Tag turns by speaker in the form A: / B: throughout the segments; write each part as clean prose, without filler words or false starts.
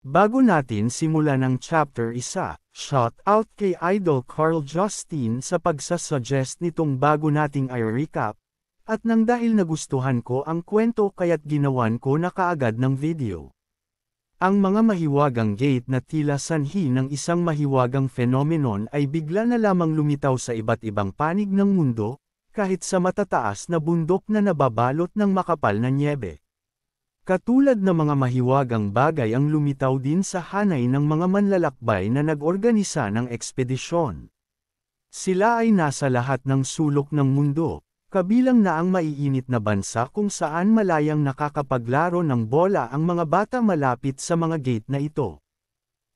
A: Bago natin simulan ang chapter 1, shout out kay Idol Carl Justin sa pagsasuggest nitong bago nating i-recap, at nang dahil nagustuhan ko ang kwento kaya't ginawan ko na kaagad ng video. Ang mga mahiwagang gate na tila sanhi ng isang mahiwagang phenomenon ay bigla na lamang lumitaw sa iba't ibang panig ng mundo, kahit sa matataas na bundok na nababalot ng makapal na nyebe. Katulad ng mga mahiwagang bagay ang lumitaw din sa hanay ng mga manlalakbay na nag-organisa ng ekspedisyon. Sila ay nasa lahat ng sulok ng mundo, kabilang na ang maiinit na bansa kung saan malayang nakakapaglaro ng bola ang mga bata malapit sa mga gate na ito.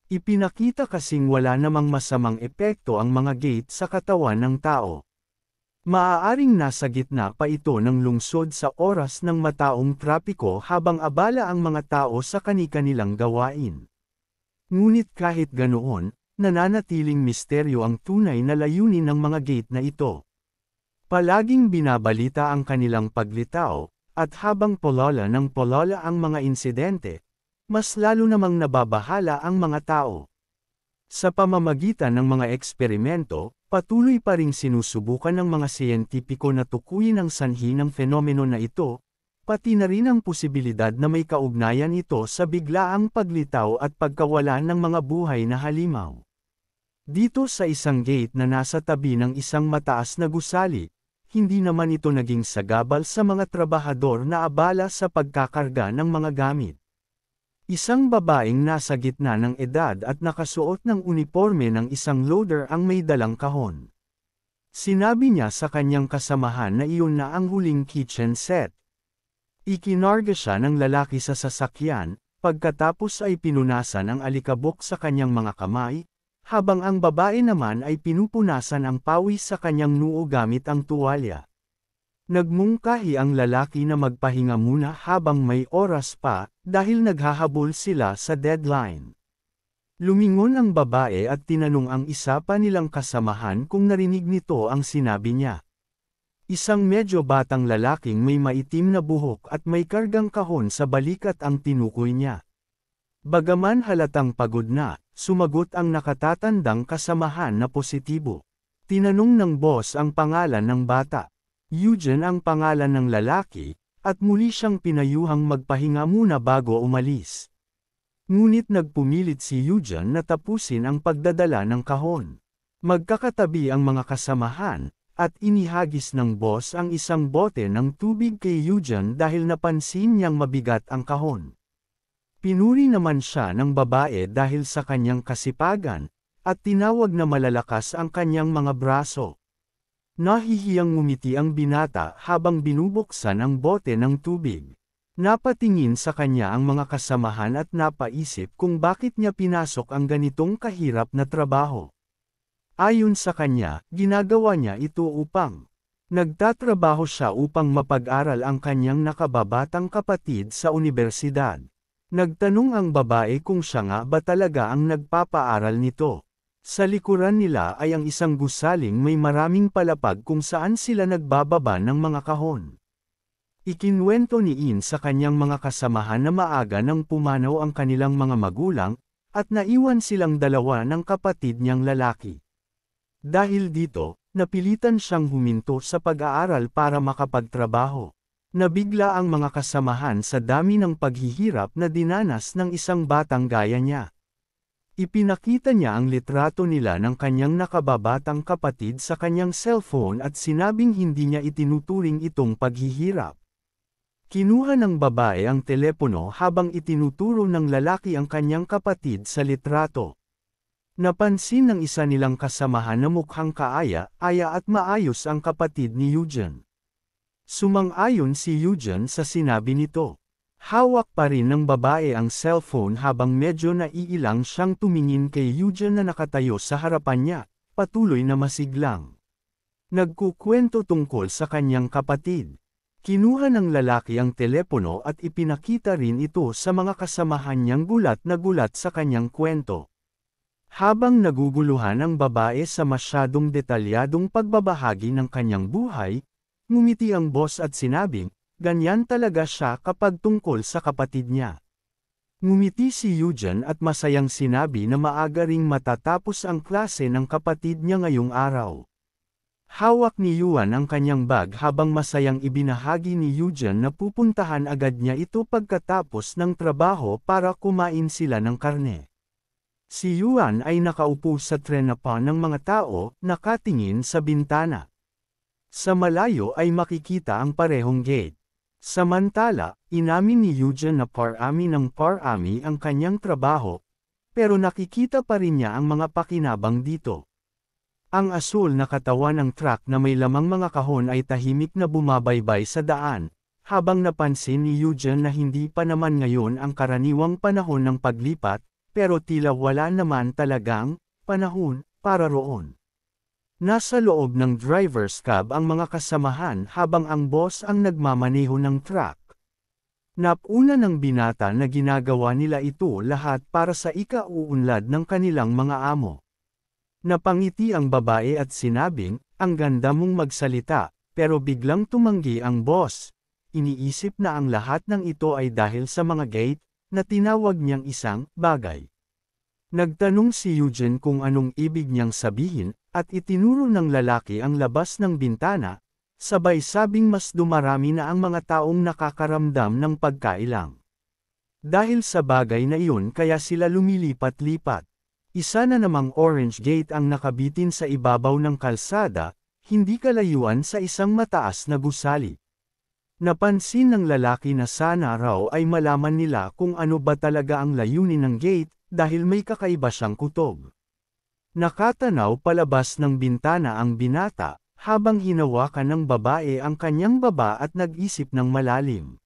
A: Ipinakita kasing wala namang masamang epekto ang mga gate sa katawan ng tao. Maaaring nasa gitna pa ito ng lungsod sa oras ng mataong trapiko habang abala ang mga tao sa kani-kanilang gawain. Ngunit kahit ganoon, nananatiling misteryo ang tunay na layunin ng mga gate na ito. Palaging binabalita ang kanilang paglitaw, at habang polola ng polola ang mga insidente, mas lalo namang nababahala ang mga tao. Sa pamamagitan ng mga eksperimento, patuloy pa ring sinusubukan ng mga siyentipiko na tukuyin ang sanhi ng fenomeno na ito, pati na rin ang posibilidad na may kaugnayan ito sa biglaang paglitaw at pagkawala ng mga buhay na halimaw. Dito sa isang gate na nasa tabi ng isang mataas na gusali, hindi naman ito naging sagabal sa mga trabahador na abala sa pagkakarga ng mga gamit. Isang babaeng nasa gitna ng edad at nakasuot ng uniforme ng isang loader ang may dalang kahon. Sinabi niya sa kanyang kasamahan na iyon na ang huling kitchen set. Ikinarga siya ng lalaki sa sasakyan, pagkatapos ay pinunasan ang alikabok sa kanyang mga kamay, habang ang babae naman ay pinupunasan ang pawis sa kanyang noo gamit ang tuwalya. Nagmungkahi ang lalaki na magpahinga muna habang may oras pa, dahil naghahabol sila sa deadline. Lumingon ang babae at tinanong ang isa pa nilang kasamahan kung narinig nito ang sinabi niya. Isang medyo batang lalaking may maitim na buhok at may kargang kahon sa balikat ang tinukoy niya. Bagaman halatang pagod na, sumagot ang nakatatandang kasamahan na positibo. Tinanong ng boss ang pangalan ng bata. Eugene ang pangalan ng lalaki, at muli siyang pinayuhang magpahinga muna bago umalis. Ngunit nagpumilit si Eugene na tapusin ang pagdadala ng kahon. Magkakatabi ang mga kasamahan, at inihagis ng boss ang isang bote ng tubig kay Eugene dahil napansin niyang mabigat ang kahon. Pinuri naman siya ng babae dahil sa kanyang kasipagan, at tinawag na malalakas ang kanyang mga braso. Nahihiyang ngumiti ang binata habang binubuksan ang bote ng tubig. Napatingin sa kanya ang mga kasamahan at napaisip kung bakit niya pinasok ang ganitong kahirap na trabaho. Ayon sa kanya, ginagawa niya ito upang nagtatrabaho siya upang mapag-aral ang kanyang nakababatang kapatid sa unibersidad. Nagtanong ang babae kung siya nga ba talaga ang nagpapaaral nito. Sa likuran nila ay ang isang gusaling may maraming palapag kung saan sila nagbababa ng mga kahon. Ikinwento ni In sa kanyang mga kasamahan na maaga nang pumanaw ang kanilang mga magulang, at naiwan silang dalawa ng kapatid niyang lalaki. Dahil dito, napilitan siyang huminto sa pag-aaral para makapagtrabaho. Nabigla ang mga kasamahan sa dami ng paghihirap na dinanas ng isang batang gaya niya. Ipinakita niya ang litrato nila ng kanyang nakababatang kapatid sa kanyang cellphone at sinabing hindi niya itinuturing itong paghihirap. Kinuha ng babae ang telepono habang itinuturo ng lalaki ang kanyang kapatid sa litrato. Napansin ng isa nilang kasamahan na mukhang kaaya-aya at maayos ang kapatid ni Eugene. Sumang-ayon si Eugene sa sinabi nito. Hawak pa rin ng babae ang cellphone habang medyo naiilang siyang tumingin kay Eugene na nakatayo sa harapan niya, patuloy na masiglang. Nagkukwento tungkol sa kanyang kapatid. Kinuha ng lalaki ang telepono at ipinakita rin ito sa mga kasamahan niyang gulat na gulat sa kanyang kwento. Habang naguguluhan ang babae sa masyadong detalyadong pagbabahagi ng kanyang buhay, ngumiti ang boss at sinabing, ganyan talaga siya kapag tungkol sa kapatid niya. Ngumiti si Eugen at masayang sinabi na maaga ring matatapos ang klase ng kapatid niya ngayong araw. Hawak ni Yuan ang kanyang bag habang masayang ibinahagi ni Eugen na pupuntahan agad niya ito pagkatapos ng trabaho para kumain sila ng karne. Si Yuan ay nakaupo sa trenapan ng mga tao, nakatingin sa bintana. Sa malayo ay makikita ang parehong gate. Samantala, inamin ni Eugen na parami ng parami ang kanyang trabaho, pero nakikita pa rin niya ang mga pakinabang dito. Ang asul na katawan ng truck na may lamang mga kahon ay tahimik na bumabaybay sa daan, habang napansin ni Eugen na hindi pa naman ngayon ang karaniwang panahon ng paglipat, pero tila wala naman talagang panahon para roon. Nasa loob ng driver's cab ang mga kasamahan habang ang boss ang nagmamaneho ng truck. Napuna ng binata na ginagawa nila ito lahat para sa ikauunlad ng kanilang mga amo. Napangiti ang babae at sinabing, "Ang ganda mong magsalita," pero biglang tumanggi ang boss. Iniisip na ang lahat ng ito ay dahil sa mga gate, na tinawag niyang isang bagay. Nagtanong si Eugen kung anong ibig niyang sabihin, at itinuro ng lalaki ang labas ng bintana, sabay sabing mas dumarami na ang mga taong nakakaramdam ng pagkailang. Dahil sa bagay na iyon kaya sila lumilipat-lipat. Isa na namang orange gate ang nakabitin sa ibabaw ng kalsada, hindi kalayuan sa isang mataas na gusali. Napansin ng lalaki na sana raw ay malaman nila kung ano ba talaga ang layunin ng gate, dahil may kakaiba siyang kutob. Nakatanaw palabas ng bintana ang binata, habang hinawakan ng babae ang kanyang baba at nag-isip ng malalim.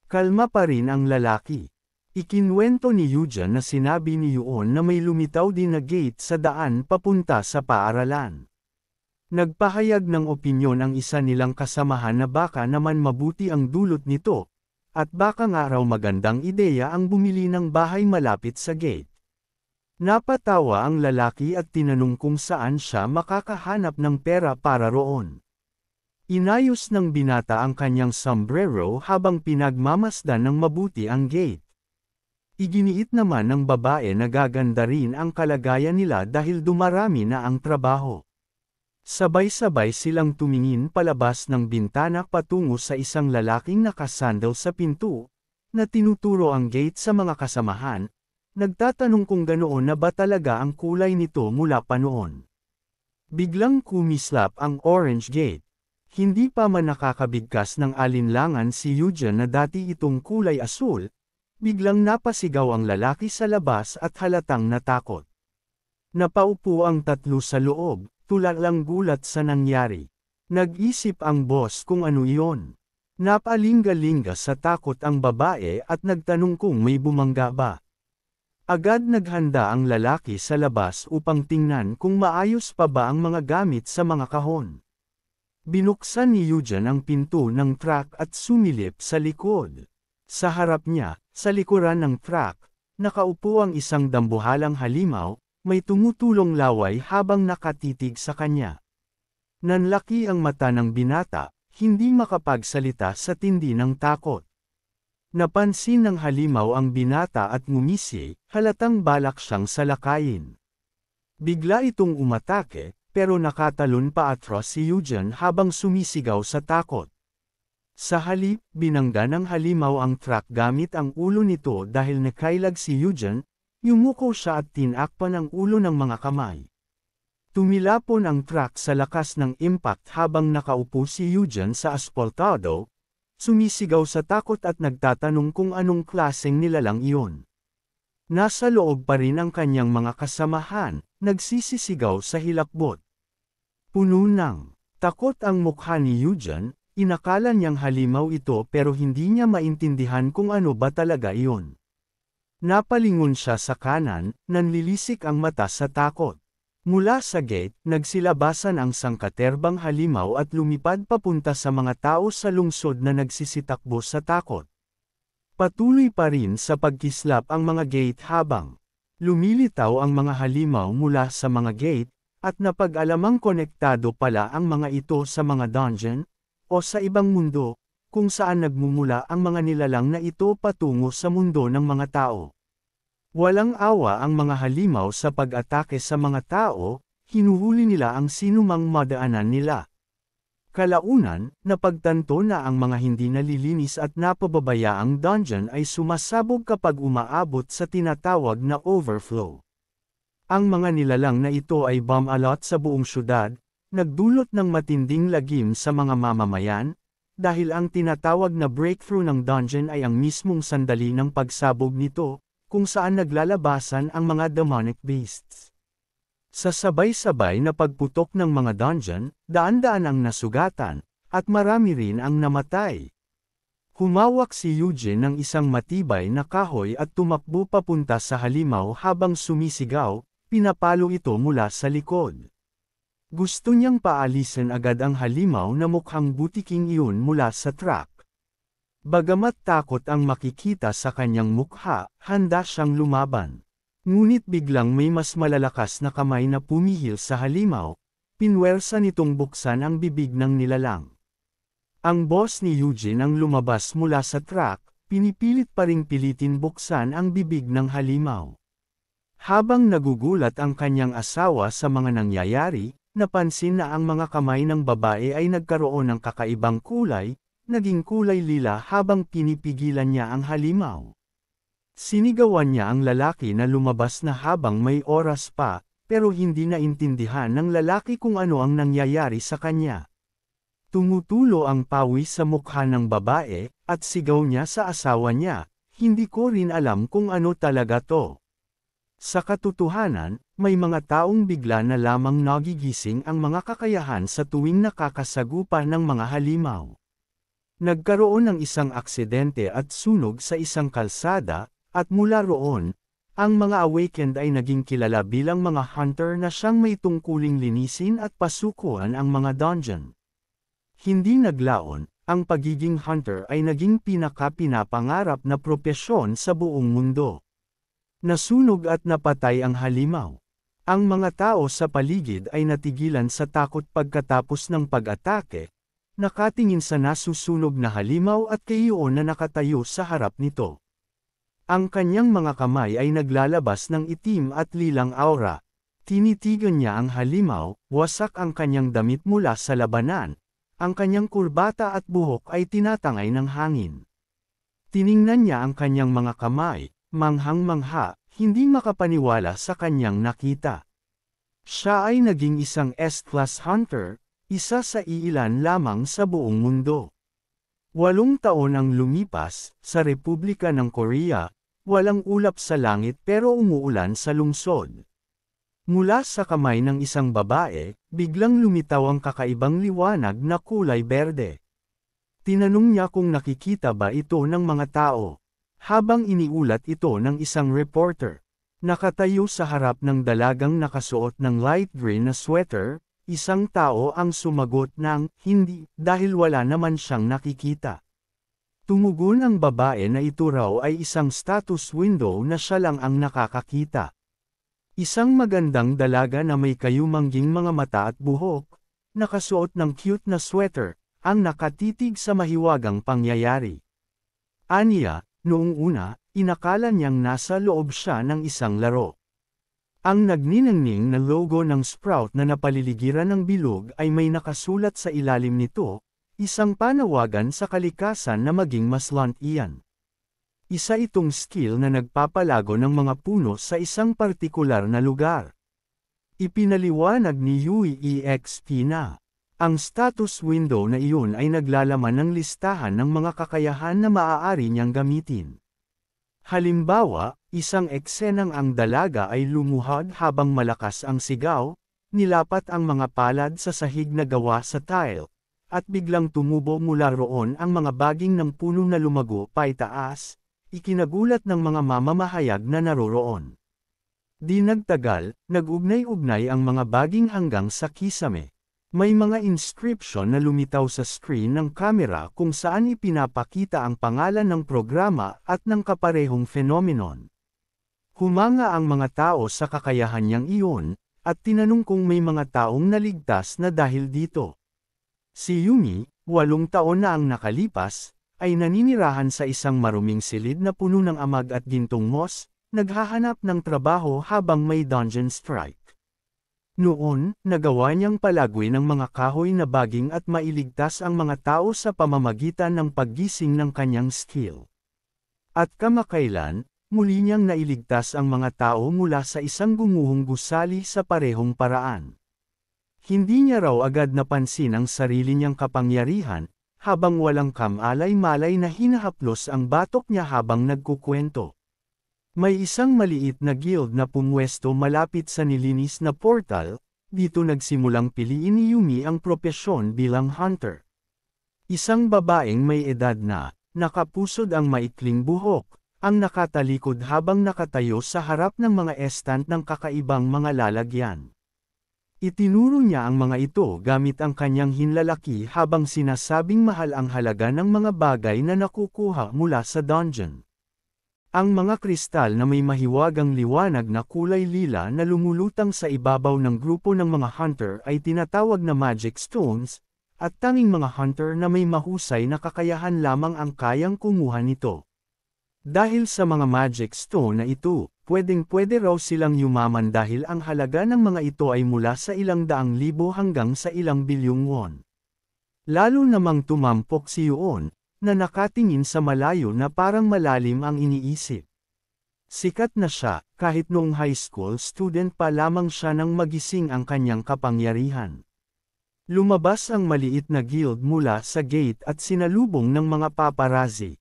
A: Kalma pa rin ang lalaki. Ikinwento ni Eugen na sinabi ni Yuon na may lumitaw din na gate sa daan papunta sa paaralan. Nagpahayag ng opinyon ang isa nilang kasamahan na baka naman mabuti ang dulot nito, at baka nga raw magandang ideya ang bumili ng bahay malapit sa gate. Napatawa ang lalaki at tinanong kung saan siya makakahanap ng pera para roon. Inayos ng binata ang kanyang sombrero habang pinagmamasdan ng mabuti ang gate. Iginiit naman ng babae na gaganda rin ang kalagayan nila dahil dumarami na ang trabaho. Sabay-sabay silang tumingin palabas ng bintana patungo sa isang lalaking nakasandal sa pinto, na tinuturo ang gate sa mga kasamahan. Nagtatanong kung ganoon na ba talaga ang kulay nito mula pa noon. Biglang kumislap ang orange gate. Hindi pa man nakakabigkas ng alinlangan si Eugen na dati itong kulay asul, biglang napasigaw ang lalaki sa labas at halatang natakot. Napaupo ang tatlo sa loob, tulalang gulat sa nangyari. Nag-isip ang boss kung ano iyon. Napalinga-linga sa takot ang babae at nagtanong kung may bumangga ba. Agad naghanda ang lalaki sa labas upang tingnan kung maayos pa ba ang mga gamit sa mga kahon. Binuksan ni Eugen ang pinto ng truck at sumilip sa likod. Sa harap niya, sa likuran ng truck, nakaupo ang isang dambuhalang halimaw, may tumutulong laway habang nakatitig sa kanya. Nanlaki ang mata ng binata, hindi makapagsalita sa tindi ng takot. Napansin ng halimaw ang binata at ngumisi, halatang balak siyang salakayin. Bigla itong umatake, pero nakatalon pa atras si Eugen habang sumisigaw sa takot. Sa halip, binangga ng halimaw ang truck gamit ang ulo nito dahil nakailag si Eugen, yumuko siya at tinakpan ang ulo ng mga kamay. Tumilapon ang truck sa lakas ng impact habang nakaupo si Eugen sa aspaltado, sumisigaw sa takot at nagtatanong kung anong klaseng nilalang iyon. Nasa loob pa rin ang kanyang mga kasamahan, nagsisisigaw sa hilakbot. Puno ng takot ang mukha ni Eugen, inakala niyang halimaw ito pero hindi niya maintindihan kung ano ba talaga iyon. Napalingon siya sa kanan, nanlilisik ang mata sa takot. Mula sa gate, nagsilabasan ang sangkaterbang halimaw at lumipad papunta sa mga tao sa lungsod na nagsisitakbo sa takot. Patuloy pa rin sa pagkislap ang mga gate habang lumilitaw ang mga halimaw mula sa mga gate, at napag-alamang konektado pala ang mga ito sa mga dungeon, o sa ibang mundo, kung saan nagmumula ang mga nilalang na ito patungo sa mundo ng mga tao. Walang awa ang mga halimaw sa pag-atake sa mga tao, hinuhuli nila ang sinumang madaanan nila. Kalaunan, napagtanto na ang mga hindi nalilinis at napababayaang dungeon ay sumasabog kapag umaabot sa tinatawag na overflow. Ang mga nilalang na ito ay bomb-alot sa buong syudad, nagdulot ng matinding lagim sa mga mamamayan, dahil ang tinatawag na breakthrough ng dungeon ay ang mismong sandali ng pagsabog nito, kung saan naglalabasan ang mga demonic beasts. Sa sabay-sabay na pagputok ng mga dungeon, daan-daan ang nasugatan, at marami rin ang namatay. Humawak si Eugene ng isang matibay na kahoy at tumakbo papunta sa halimaw habang sumisigaw, pinapalo ito mula sa likod. Gusto niyang paalisin agad ang halimaw na mukhang butiking iyon mula sa truck. Bagamat takot ang makikita sa kanyang mukha, handa siyang lumaban. Ngunit biglang may mas malalakas na kamay na pumihil sa halimaw, pinwersa nitong buksan ang bibig ng nilalang. Ang boss ni Eugene ang lumabas mula sa truck, pinipilit pa ring pilitin buksan ang bibig ng halimaw. Habang nagugulat ang kanyang asawa sa mga nangyayari, napansin na ang mga kamay ng babae ay nagkaroon ng kakaibang kulay, naging kulay lila habang pinipigilan niya ang halimaw. Sinigawan niya ang lalaki na lumabas na habang may oras pa, pero hindi naintindihan ng lalaki kung ano ang nangyayari sa kanya. Tumutulo ang pawis sa mukha ng babae, at sigaw niya sa asawa niya, "Hindi ko rin alam kung ano talaga to." Sa katotohanan, may mga taong bigla na lamang nagigising ang mga kakayahan sa tuwing nakakasagupa ng mga halimaw. Nagkaroon ng isang aksidente at sunog sa isang kalsada, at mula roon, ang mga awakened ay naging kilala bilang mga hunter na siyang may tungkuling linisin at pasukuan ang mga dungeon. Hindi naglaon, ang pagiging hunter ay naging pinaka-pinapangarap na propesyon sa buong mundo. Nasunog at napatay ang halimaw. Ang mga tao sa paligid ay natigilan sa takot pagkatapos ng pag-atake, nakatingin sa nasusunog na halimaw at Keio na nakatayo sa harap nito. Ang kanyang mga kamay ay naglalabas ng itim at lilang aura. Tinitigan niya ang halimaw, wasak ang kanyang damit mula sa labanan. Ang kanyang kurbata at buhok ay tinatangay ng hangin. Tiningnan niya ang kanyang mga kamay, manghang-mangha, hindi makapaniwala sa kanyang nakita. Siya ay naging isang S-class hunter, isa sa iilan lamang sa buong mundo. 8 taon ang lumipas, sa Republika ng Korea, walang ulap sa langit pero umuulan sa lungsod. Mula sa kamay ng isang babae, biglang lumitaw ang kakaibang liwanag na kulay berde. Tinanong niya kung nakikita ba ito ng mga tao. Habang iniulat ito ng isang reporter, nakatayo sa harap ng dalagang nakasuot ng light green na sweater, isang tao ang sumagot ng hindi dahil wala naman siyang nakikita. Tumugon ang babae na ito raw ay isang status window na siya lang ang nakakakita. Isang magandang dalaga na may kayumangging mga mata at buhok, nakasuot ng cute na sweater, ang nakatitig sa mahiwagang pangyayari. Aniya, noong una, inakala niyang nasa loob siya ng isang laro. Ang nagniningning na logo ng Sprout na napaliligiran ng bilog ay may nakasulat sa ilalim nito, isang panawagan sa kalikasan na maging maslante iyan. Isa itong skill na nagpapalago ng mga puno sa isang partikular na lugar. Ipinaliwanag ni Yui EXP na, ang status window na iyon ay naglalaman ng listahan ng mga kakayahan na maaari niyang gamitin. Halimbawa, isang eksenang ang dalaga ay lumuhod habang malakas ang sigaw, nilapat ang mga palad sa sahig na gawa sa tile, at biglang tumubo mula roon ang mga baging ng puno na lumago paitaas, ikinagulat ng mga mamamahayag na naroroon. Di nagtagal, nag-ugnay-ugnay ang mga baging hanggang sa kisame. May mga inscription na lumitaw sa screen ng kamera kung saan ipinapakita ang pangalan ng programa at ng kaparehong phenomenon. Humanga ang mga tao sa kakayahan niyang iyon, at tinanong kung may mga taong naligtas na dahil dito. Si Yumi, 8 taon na ang nakalipas, ay naninirahan sa isang maruming silid na puno ng amag at gintong moss, naghahanap ng trabaho habang may dungeon strike. Noon, nagawa niyang palagwin ng mga kahoy na baging at mailigtas ang mga tao sa pamamagitan ng paggising ng kanyang skill. At kamakailan, muli niyang nailigtas ang mga tao mula sa isang gumuhong gusali sa parehong paraan. Hindi niya raw agad napansin ang sarili niyang kapangyarihan, habang walang kamalay-malay na hinahaplos ang batok niya habang nagkukwento. May isang maliit na guild na pumwesto malapit sa nilinis na portal, dito nagsimulang piliin ni Yumi ang propesyon bilang hunter. Isang babaeng may edad na, nakapusod ang maikling buhok, ang nakatalikod habang nakatayo sa harap ng mga estant ng kakaibang mga lalagyan. Itinuro niya ang mga ito gamit ang kanyang hinlalaki habang sinasabing mahal ang halaga ng mga bagay na nakukuha mula sa dungeon. Ang mga kristal na may mahiwagang liwanag na kulay lila na lumulutang sa ibabaw ng grupo ng mga hunter ay tinatawag na magic stones, at tanging mga hunter na may mahusay na kakayahan lamang ang kayang kumuha nito. Dahil sa mga magic stone na ito, pwedeng-pwede raw silang yumaman dahil ang halaga ng mga ito ay mula sa ilang daang libo hanggang sa ilang bilyong won. Lalo namang tumampok si Yuon, na nakatingin sa malayo na parang malalim ang iniisip. Sikat na siya, kahit noong high school student pa lamang siya nang magising ang kanyang kapangyarihan. Lumabas ang maliit na guild mula sa gate at sinalubong ng mga paparazzi.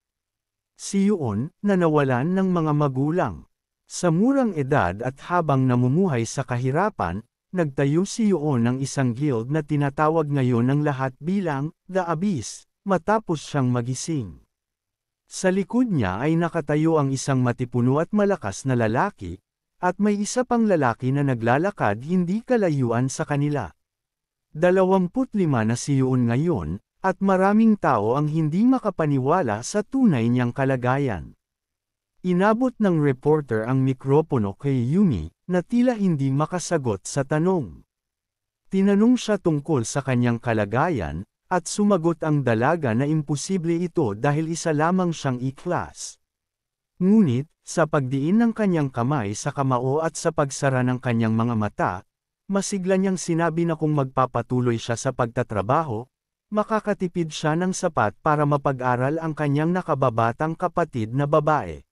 A: Si Yuon, na nawalan ng mga magulang. Sa murang edad at habang namumuhay sa kahirapan, nagtayo si Yuon ng isang guild na tinatawag ngayon ng lahat bilang The Abyss, matapos siyang magising. Sa likod niya ay nakatayo ang isang matipuno at malakas na lalaki, at may isa pang lalaki na naglalakad hindi kalayuan sa kanila. 25 na si Yuon ngayon, at maraming tao ang hindi makapaniwala sa tunay niyang kalagayan. Inabot ng reporter ang mikropono kay Yumi, na tila hindi makasagot sa tanong. Tinanong siya tungkol sa kanyang kalagayan, at sumagot ang dalaga na imposible ito dahil isa lamang siyang E-class. Ngunit, sa pagdiin ng kanyang kamay sa kamao at sa pagsara ng kanyang mga mata, masigla niyang sinabi na kung magpapatuloy siya sa pagtatrabaho, makakatipid siya ng sapat para mapag-aral ang kanyang nakababatang kapatid na babae.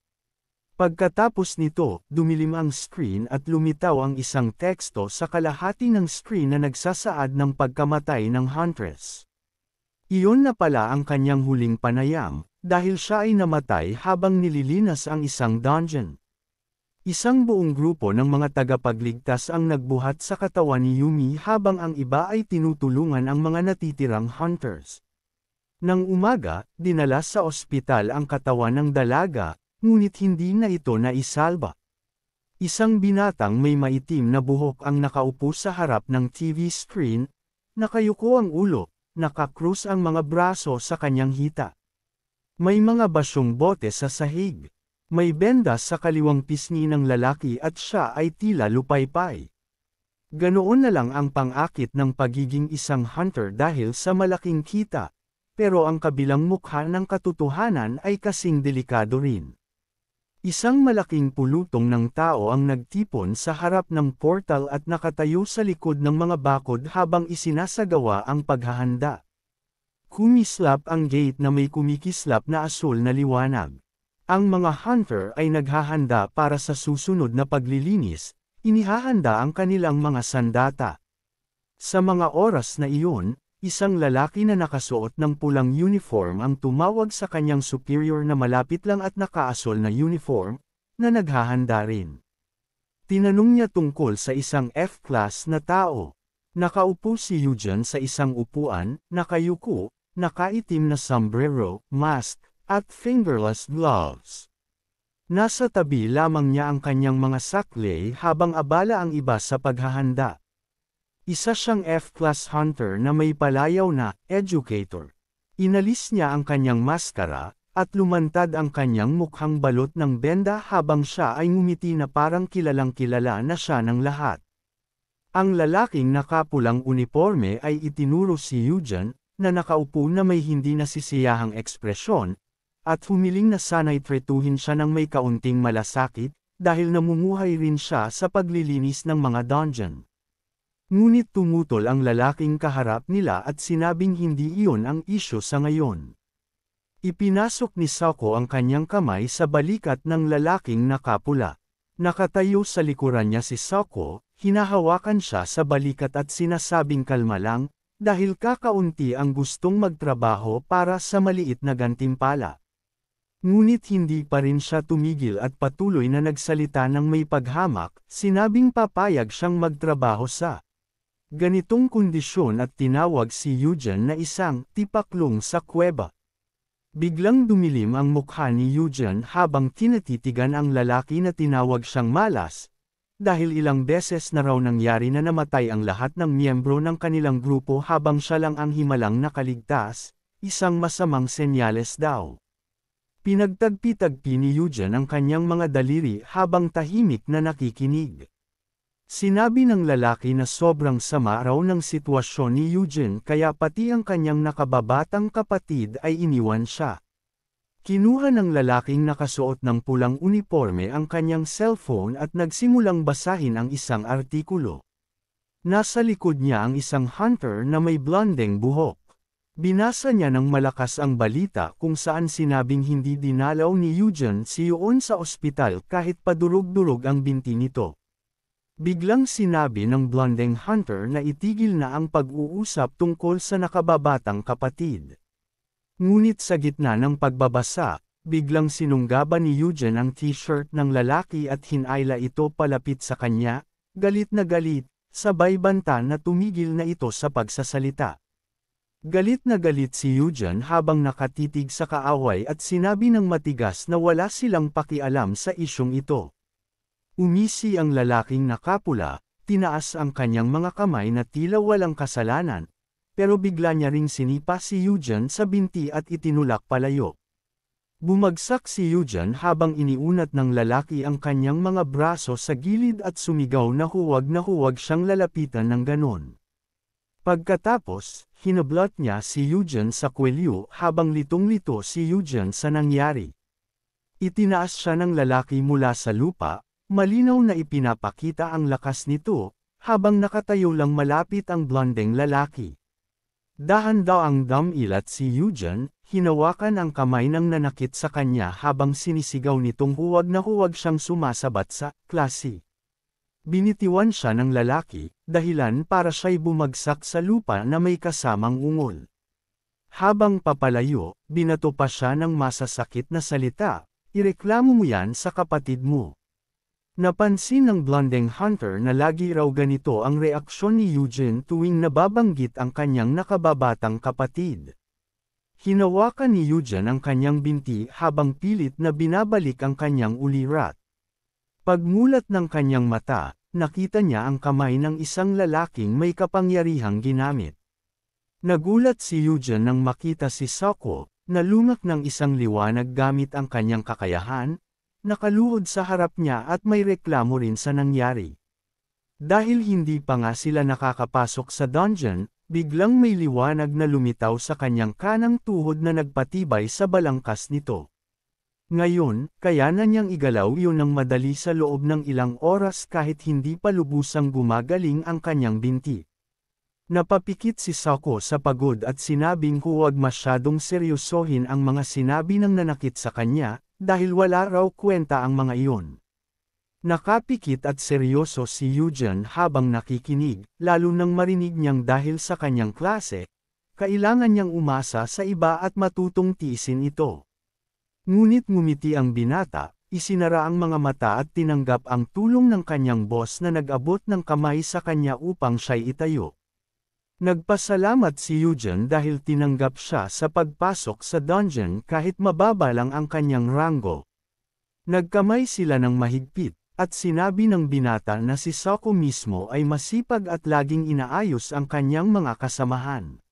A: Pagkatapos nito, dumilim ang screen at lumitaw ang isang teksto sa kalahati ng screen na nagsasaad ng pagkamatay ng Huntress. Iyon na pala ang kanyang huling panayam, dahil siya ay namatay habang nililinas ang isang dungeon. Isang buong grupo ng mga tagapagligtas ang nagbuhat sa katawan ni Yumi habang ang iba ay tinutulungan ang mga natitirang hunters. Nang umaga, dinala sa ospital ang katawan ng dalaga, ngunit hindi na ito naisalba. Isang binatang may maitim na buhok ang nakaupo sa harap ng TV screen, nakayuko ang ulo, nakakrus ang mga braso sa kanyang hita. May mga basyong bote sa sahig. May benda sa kaliwang pisngi ng lalaki at siya ay tila lupaypay. Ganoon na lang ang pang-akit ng pagiging isang hunter dahil sa malaking kita, pero ang kabilang mukha ng katotohanan ay kasing delikado rin. Isang malaking pulutong ng tao ang nagtipon sa harap ng portal at nakatayo sa likod ng mga bakod habang isinasagawa ang paghahanda. Kumislap ang gate na may kumikislap na asul na liwanag. Ang mga hunter ay naghahanda para sa susunod na paglilinis, inihahanda ang kanilang mga sandata. Sa mga oras na iyon, isang lalaki na nakasuot ng pulang uniform ang tumawag sa kanyang superior na malapit lang at nakaasol na uniform, na naghahanda rin. Tinanong niya tungkol sa isang F-class na tao. Nakaupo si Eugen sa isang upuan, nakayuko, nakaitim na sombrero, mask, at fingerless gloves. Nasa tabi lamang niya ang kanyang mga saklay habang abala ang iba sa paghahanda. Isa siyang F-class hunter na may palayaw na educator. Inalis niya ang kanyang maskara, at lumantad ang kanyang mukhang balot ng benda habang siya ay ngumiti na parang kilalang-kilala na siya ng lahat. Ang lalaking nakapulang uniforme ay itinuro si Eugen, na nakaupo na may hindi nasisiyahang ekspresyon, at humiling na sana'y tretuhin siya ng may kaunting malasakit, dahil namumuhay rin siya sa paglilinis ng mga dungeon. Ngunit tumutol ang lalaking kaharap nila at sinabing hindi iyon ang isyu sa ngayon. Ipinasok ni Sako ang kanyang kamay sa balikat ng lalaking nakapula. Nakatayo sa likuran niya si Sako, hinahawakan siya sa balikat at sinasabing kalma lang, dahil kakaunti ang gustong magtrabaho para sa maliit na gantimpala. Ngunit hindi pa rin siya tumigil at patuloy na nagsalita ng may paghamak, sinabing papayag siyang magtrabaho sa ganitong kondisyon at tinawag si Eugene na isang tipaklong sa kuweba. Biglang dumilim ang mukha ni Eugene habang tinatitigan ang lalaki na tinawag siyang malas, dahil ilang beses na raw nangyari na namatay ang lahat ng miyembro ng kanilang grupo habang siya lang ang himalang nakaligtas, isang masamang senyales daw. Pinagtagpi-tagpi ni Eugene ang kanyang mga daliri habang tahimik na nakikinig. Sinabi ng lalaki na sobrang sama raw ng sitwasyon ni Eugene kaya pati ang kanyang nakababatang kapatid ay iniwan siya. Kinuha ng lalaking nakasuot ng pulang uniforme ang kanyang cellphone at nagsimulang basahin ang isang artikulo. Nasa likod niya ang isang hunter na may blondeng buhok. Binasa niya ng malakas ang balita kung saan sinabing hindi dinalaw ni Eugene si Yoon sa ospital kahit padurog-durog ang binti nito. Biglang sinabi ng blondeng hunter na itigil na ang pag-uusap tungkol sa nakababatang kapatid. Ngunit sa gitna ng pagbabasa, biglang sinunggaban ni Eugene ang t-shirt ng lalaki at hinayla ito palapit sa kanya, galit na galit, sabay banta na tumigil na ito sa pagsasalita. Galit na galit si Eugene habang nakatitig sa kaaway at sinabi ng matigas na wala silang pakialam sa isyong ito. Umisi ang lalaking nakapula, tinaas ang kanyang mga kamay na tila walang kasalanan, pero bigla niya ring sinipa si Eugene sa binti at itinulak palayo. Bumagsak si Eugene habang iniunat ng lalaki ang kanyang mga braso sa gilid at sumigaw na huwag siyang lalapitan ng ganon. Pagkatapos, hinablot niya si Eugene sa kwelyo habang litong-lito si Eugene sa nangyari. Itinaas siya ng lalaki mula sa lupa, malinaw na ipinapakita ang lakas nito, habang nakatayo lang malapit ang blondeng lalaki. Dahan-daw ang dumilat si Eugene, hinawakan ang kamay ng nanakit sa kanya habang sinisigaw nitong huwag siyang sumasabat sa klase. Binitiwan siya ng lalaki, dahilan para siya'y bumagsak sa lupa na may kasamang ungol. Habang papalayo, binato pa siya ng masasakit na salita, ireklamo mo yan sa kapatid mo. Napansin ng blondeng hunter na lagi raw ganito ang reaksyon ni Eugene tuwing nababanggit ang kanyang nakababatang kapatid. Hinawakan ni Eugene ang kanyang binti habang pilit na binabalik ang kanyang ulirat. Pagmulat ng kanyang mata, nakita niya ang kamay ng isang lalaking may kapangyarihang ginamit. Nagulat si Eugene nang makita si Sako, na lumak ng isang liwanag gamit ang kanyang kakayahan, nakaluhod sa harap niya at may reklamo rin sa nangyari. Dahil hindi pa nga sila nakakapasok sa dungeon, biglang may liwanag na lumitaw sa kanyang kanang tuhod na nagpatibay sa balangkas nito. Ngayon, kaya na niyang igalaw iyon ng madali sa loob ng ilang oras kahit hindi pa lubusang gumagaling ang kanyang binti. Napapikit si Sako sa pagod at sinabing huwag masyadong seryosohin ang mga sinabi ng nanakit sa kanya, dahil wala raw kwenta ang mga iyon. Nakapikit at seryoso si Eugene habang nakikinig, lalo nang marinig niyang dahil sa kanyang klase, kailangan niyang umasa sa iba at matutong tiisin ito. Ngunit ngumiti ang binata, isinara ang mga mata at tinanggap ang tulong ng kanyang boss na nag-abot ng kamay sa kanya upang siya'y itayo. Nagpasalamat si Eugene dahil tinanggap siya sa pagpasok sa dungeon kahit mababa lang ang kanyang ranggo. Nagkamay sila ng mahigpit, at sinabi ng binata na si Sako mismo ay masipag at laging inaayos ang kanyang mga kasamahan.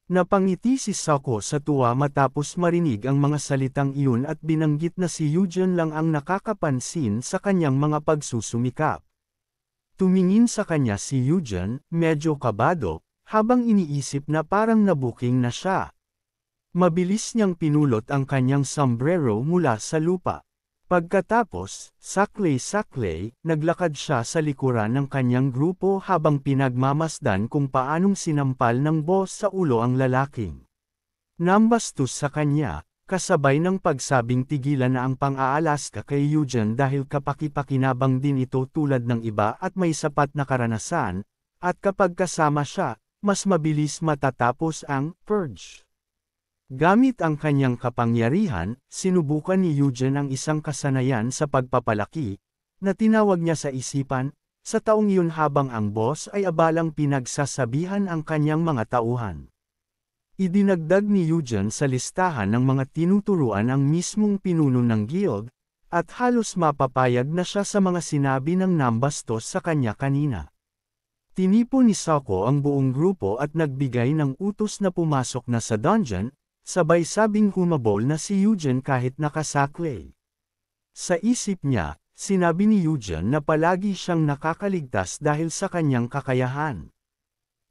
A: Napangiti si Sako sa tuwa matapos marinig ang mga salitang iyon at binanggit na si Eugene lang ang nakakapansin sa kanyang mga pagsusumikap. Tumingin sa kanya si Eugene, medyo kabado, habang iniisip na parang nabuking na siya. Mabilis niyang pinulot ang kanyang sombrero mula sa lupa. Pagkatapos, saklay-saklay, naglakad siya sa likuran ng kanyang grupo habang pinagmamasdan kung paanong sinampal ng boss sa ulo ang lalaking nambastos sa kanya, kasabay ng pagsabing tigilan na ang pang-aalaska kay Eugen dahil kapaki-pakinabang din ito tulad ng iba at may sapat na karanasan, at kapag kasama siya, mas mabilis matatapos ang purge. Gamit ang kanyang kapangyarihan, sinubukan ni Eugen ang isang kasanayan sa pagpapalaki, na tinawag niya sa isipan, sa taong iyon habang ang boss ay abalang pinagsasabihan ang kanyang mga tauhan. Idinagdag ni Eugen sa listahan ng mga tinuturuan ang mismong pinuno ng guild, at halos mapapayag na siya sa mga sinabi ng nambastos sa kanya kanina. Tinipon ni Sako ang buong grupo at nagbigay ng utos na pumasok na sa dungeon, sabay sabing humabol na si Eugen kahit nakasaklay. Sa isip niya, sinabi ni Eugen na palagi siyang nakakaligtas dahil sa kanyang kakayahan.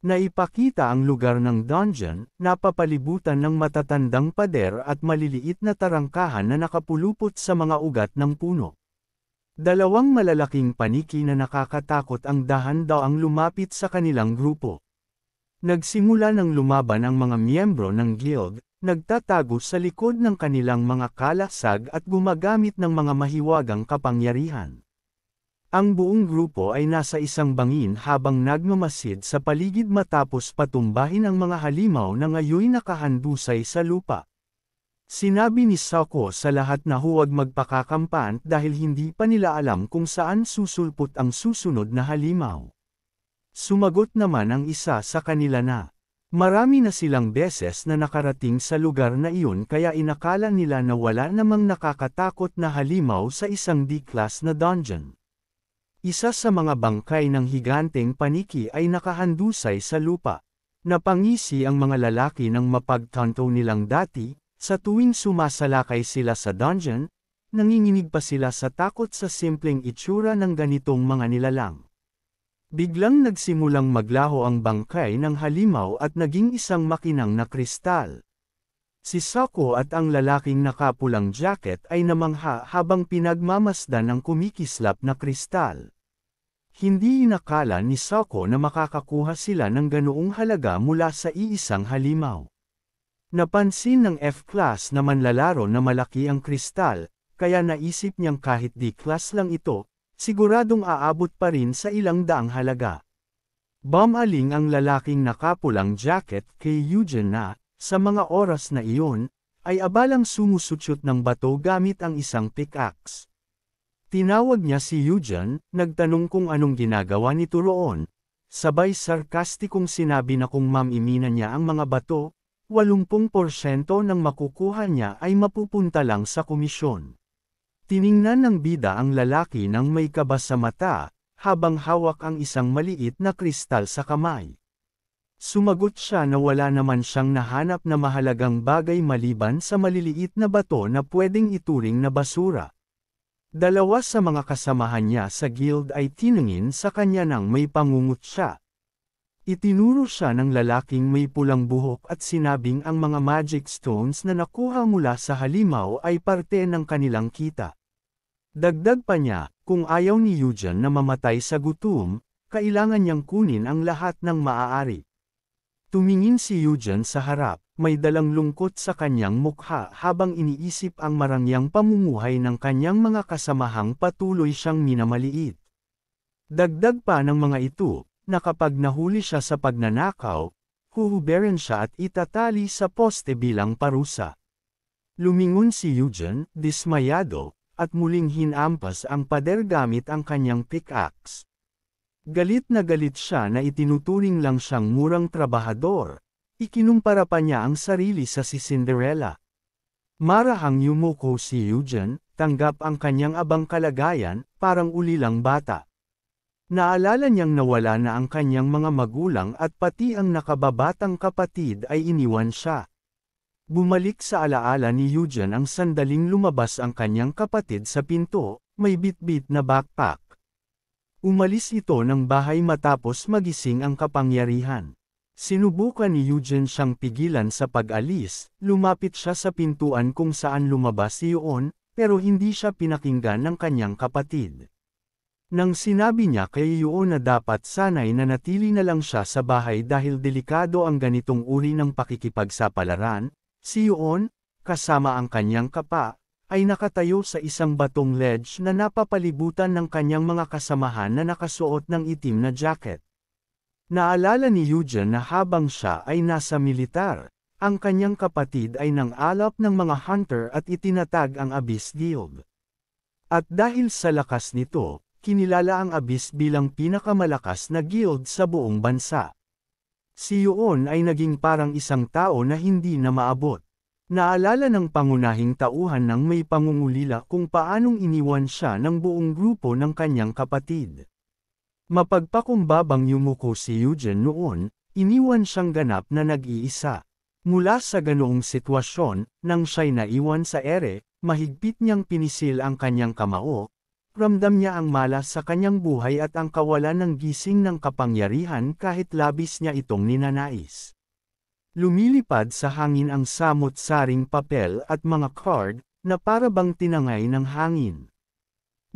A: Naipakita ang lugar ng dungeon, napapalibutan ng matatandang pader at maliliit na tarangkahan na nakapulupot sa mga ugat ng puno. Dalawang malalaking paniki na nakakatakot ang dahan-daang lumapit sa kanilang grupo. Nagsimula ng lumaban ang mga miyembro ng guild, nagtatago sa likod ng kanilang mga kalasag at gumagamit ng mga mahiwagang kapangyarihan. Ang buong grupo ay nasa isang bangin habang nagmamasid sa paligid matapos patumbahin ang mga halimaw na ngayoy nakahandusay sa lupa. Sinabi ni Sako sa lahat na huwag magpakakampant dahil hindi pa nila alam kung saan susulpot ang susunod na halimaw. Sumagot naman ang isa sa kanila na, marami na silang beses na nakarating sa lugar na iyon kaya inakala nila na wala namang nakakatakot na halimaw sa isang D-class na dungeon. Isa sa mga bangkay ng higanteng paniki ay nakahandusay sa lupa. Napangisi ang mga lalaki ng mapagtanto nilang dati, sa tuwing sumasalakay sila sa dungeon, nanginginig pa sila sa takot sa simpleng itsura ng ganitong mga nilalang. Biglang nagsimulang maglaho ang bangkay ng halimaw at naging isang makinang na kristal. Si Sako at ang lalaking nakapulang jacket ay namangha habang pinagmamasdan ang kumikislap na kristal. Hindi inakala ni Sako na makakakuha sila ng ganoong halaga mula sa iisang halimaw. Napansin ng F-class na manlalaro na malaki ang kristal, kaya naisip niyang kahit D-class lang ito, siguradong aabot pa rin sa ilang daang halaga. Bumaling ang lalaking nakapulang jacket kay Eugen na, sa mga oras na iyon, ay abalang sumusutyot ng bato gamit ang isang pickaxe. Tinawag niya si Eugen, nagtanong kung anong ginagawa nito roon, sabay sarkastikong sinabi na kung mamimina niya ang mga bato, 80% ng makukuha niya ay mapupunta lang sa komisyon. Tiningnan ng bida ang lalaki nang may kaba sa mata, habang hawak ang isang maliit na kristal sa kamay. Sumagot siya na wala naman siyang nahanap na mahalagang bagay maliban sa maliliit na bato na pwedeng ituring na basura. Dalawa sa mga kasamahan niya sa guild ay tiningin sa kanya nang may pangungut siya. Itinuro siya ng lalaking may pulang buhok at sinabing ang mga magic stones na nakuha mula sa halimaw ay parte ng kanilang kita. Dagdag pa niya, kung ayaw ni Eugen na mamatay sa gutom, kailangan niyang kunin ang lahat ng maaari. Tumingin si Eugen sa harap, may dalang lungkot sa kanyang mukha habang iniisip ang marangyang pamumuhay ng kanyang mga kasamahang patuloy siyang minamaliit. Dagdag pa ng mga ito, na kapag nahuli siya sa pagnanakaw, huhuberin siya at itatali sa poste bilang parusa. Lumingon si Eugen, dismayado, at muling hinampas ang pader gamit ang kanyang pickaxe. Galit na galit siya na itinuturing lang siyang murang trabahador, ikinumpara pa niya ang sarili sa si Cinderella. Marahang yumuko si Eugen, tanggap ang kanyang abang kalagayan, parang ulilang bata. Naalala niyang nawala na ang kanyang mga magulang at pati ang nakababatang kapatid ay iniwan siya. Bumalik sa alaala ni Eugen ang sandaling lumabas ang kanyang kapatid sa pinto, may bitbit na backpack. Umalis ito ng bahay matapos magising ang kapangyarihan. Sinubukan ni Eugene siyang pigilan sa pag-alis, lumapit siya sa pintuan kung saan lumabas si Yoon, pero hindi siya pinakinggan ng kanyang kapatid. Nang sinabi niya kay Yoon na dapat sanay na natili na lang siya sa bahay dahil delikado ang ganitong uri ng pakikipagsapalaran, si Yoon, kasama ang kanyang kapa, ay nakatayo sa isang batong ledge na napapalibutan ng kanyang mga kasamahan na nakasuot ng itim na jacket. Naalala ni Eugene na habang siya ay nasa militar, ang kanyang kapatid ay nang-alap ng mga hunter at itinatag ang Abyss Guild. At dahil sa lakas nito, kinilala ang Abyss bilang pinakamalakas na guild sa buong bansa. Si Yoon ay naging parang isang tao na hindi na maabot. Naalala ng pangunahing tauhan ng may pangungulila kung paanong iniwan siya ng buong grupo ng kanyang kapatid. Mapagpakumbabang yumuko si Eugene noon, iniwan siyang ganap na nag-iisa. Mula sa ganoong sitwasyon, nang siya'y naiwan sa ere, mahigpit niyang pinisil ang kanyang kamao, ramdam niya ang malas sa kanyang buhay at ang kawalan ng gising ng kapangyarihan kahit labis niya itong ninanais. Lumilipad sa hangin ang samot-saring papel at mga card, na para bang tinangay ng hangin.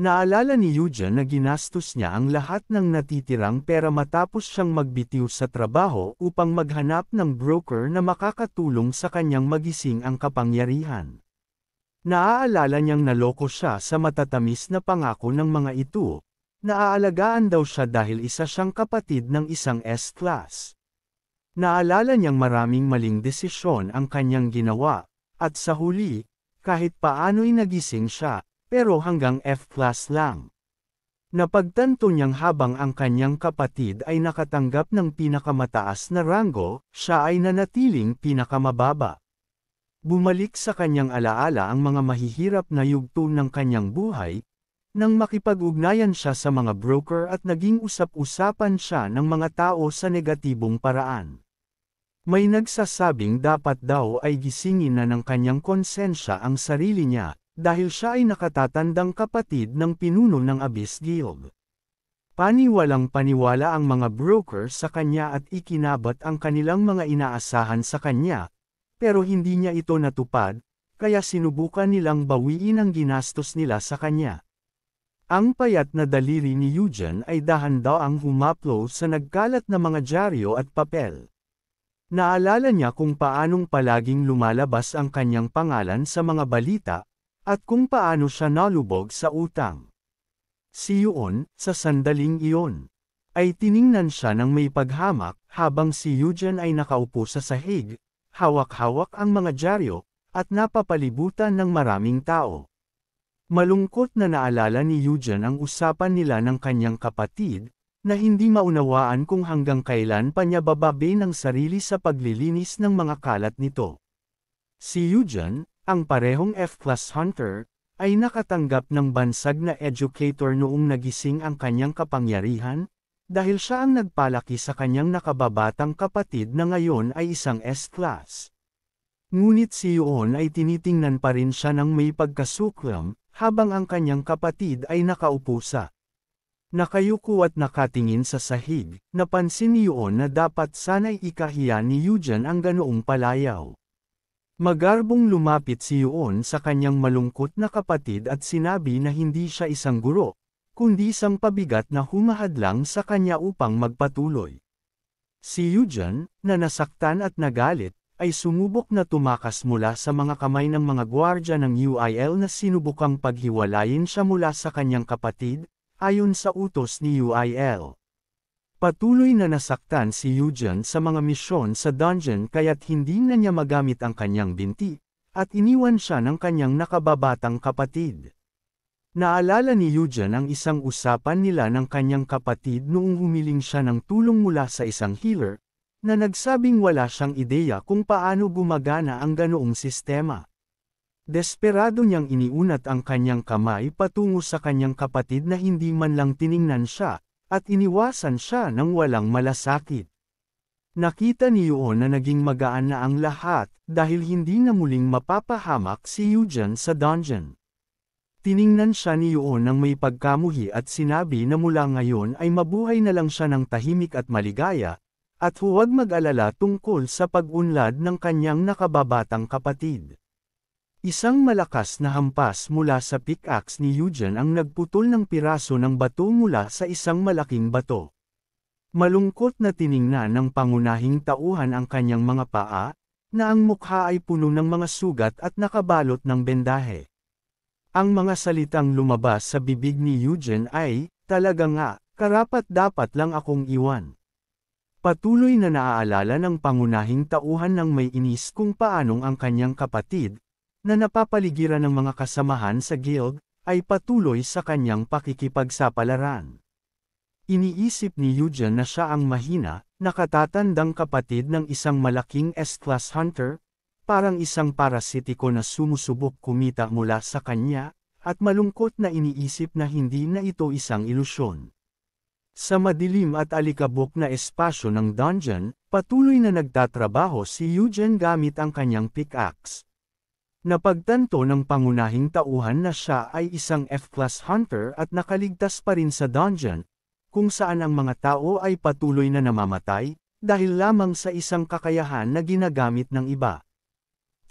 A: Naalala ni Eugene na ginastos niya ang lahat ng natitirang pera matapos siyang magbitiw sa trabaho upang maghanap ng broker na makakatulong sa kanyang magising ang kapangyarihan. Naaalala niyang naloko siya sa matatamis na pangako ng mga ito, naaalagaan daw siya dahil isa siyang kapatid ng isang S-class. Naalala niyang maraming maling desisyon ang kanyang ginawa, at sa huli, kahit paano'y nagising siya, pero hanggang F-class lang. Napagtanto niyang habang ang kanyang kapatid ay nakatanggap ng pinakamataas na ranggo, siya ay nanatiling pinakamababa. Bumalik sa kanyang alaala ang mga mahihirap na yugto ng kanyang buhay, nang makipag-ugnayan siya sa mga broker at naging usap-usapan siya ng mga tao sa negatibong paraan. May nagsasabing dapat daw ay gisingin na ng kanyang konsensya ang sarili niya, dahil siya ay nakatatandang kapatid ng pinuno ng Abyss Guild. Paniwalang paniwala ang mga broker sa kanya at ikinabot ang kanilang mga inaasahan sa kanya, pero hindi niya ito natupad, kaya sinubukan nilang bawiin ang ginastos nila sa kanya. Ang payat na daliri ni Eugene ay dahan-daang humaplo sa nagkalat na mga dyaryo at papel. Naalala niya kung paanong palaging lumalabas ang kanyang pangalan sa mga balita, at kung paano siya nalubog sa utang. Si Yoon, sa sandaling iyon, ay tiningnan siya ng may paghamak habang si Eugene ay nakaupo sa sahig, hawak-hawak ang mga dyaryo, at napapalibutan ng maraming tao. Malungkot na naalala ni Eugene ang usapan nila ng kanyang kapatid, na hindi maunawaan kung hanggang kailan pa niya bababe ng sarili sa paglilinis ng mga kalat nito. Si Eugene, ang parehong F-class hunter, ay nakatanggap ng bansag na educator noong nagising ang kanyang kapangyarihan, dahil siya ang nagpalaki sa kanyang nakababatang kapatid na ngayon ay isang S-class. Ngunit si Yoon ay tinitingnan pa rin siya ng may pagkasuklam, habang ang kanyang kapatid ay nakaupo sa nakayuko at nakatingin sa sahig. Napansin ni Yoon na dapat sana'y ikahiya ni Eugene ang ganoong palayaw. Magarbong lumapit si Yoon sa kanyang malungkot na kapatid at sinabi na hindi siya isang guro, kundi isang pabigat na humahadlang sa kanya upang magpatuloy. Si Eugene, na nasaktan at nagalit, ay sumubok na tumakas mula sa mga kamay ng mga gwardya ng UIL na sinubukang paghiwalayin siya mula sa kanyang kapatid, ayon sa utos ni UIL. Patuloy na nasaktan si Eugene sa mga misyon sa dungeon kaya't hindi na niya magamit ang kanyang binti, at iniwan siya ng kanyang nakababatang kapatid. Naalala ni Eugene ang isang usapan nila ng kanyang kapatid noong humiling siya ng tulong mula sa isang healer, na nagsabing wala siyang ideya kung paano gumagana ang ganoong sistema. Desperado niyang iniunat ang kanyang kamay patungo sa kanyang kapatid na hindi man lang tiningnan siya, at iniwasan siya ng walang malasakit. Nakita ni Yoon na naging magaan na ang lahat, dahil hindi na muling mapapahamak si Eugene sa dungeon. Tiningnan siya ni Yoon ng may pagkamuhi at sinabi na mula ngayon ay mabuhay na lang siya ng tahimik at maligaya, At huwag mag-alala tungkol sa pag-unlad ng kanyang nakababatang kapatid. Isang malakas na hampas mula sa pickaxe ni Eugen ang nagputol ng piraso ng bato mula sa isang malaking bato. Malungkot na tiningnan ng pangunahing tauhan ang kanyang mga paa, na ang mukha ay puno ng mga sugat at nakabalot ng bendahe. Ang mga salitang lumabas sa bibig ni Eugen ay, "Talaga nga, karapat-dapat lang akong iwan." Patuloy na naaalala ng pangunahing tauhan ng may inis kung paanong ang kanyang kapatid, na napapaligiran ng mga kasamahan sa guild, ay patuloy sa kanyang pakikipagsapalaran. Iniisip ni Eugen na siya ang mahina, nakatatandang kapatid ng isang malaking S-class hunter, parang isang parasitiko na sumusubok kumita mula sa kanya, at malungkot na iniisip na hindi na ito isang ilusyon. Sa madilim at alikabok na espasyo ng dungeon, patuloy na nagtatrabaho si Eugen gamit ang kanyang pickaxe. Napagtanto ng pangunahing tauhan na siya ay isang F-class hunter at nakaligtas pa rin sa dungeon, kung saan ang mga tao ay patuloy na namamatay, dahil lamang sa isang kakayahan na ginagamit ng iba.